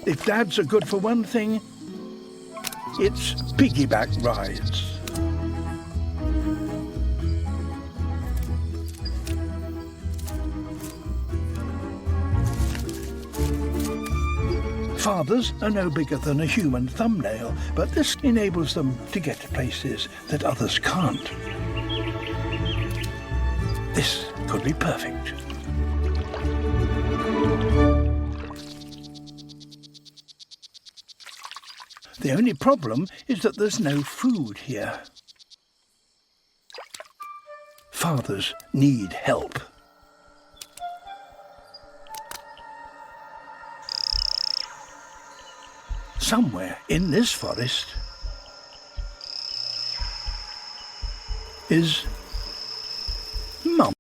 If dads are good for one thing, it's piggyback rides. Fathers are no bigger than a human thumbnail, but this enables them to get to places that others can't. This could be perfect. The only problem is that there's no food here. Fathers need help. Somewhere in this forest is Mum.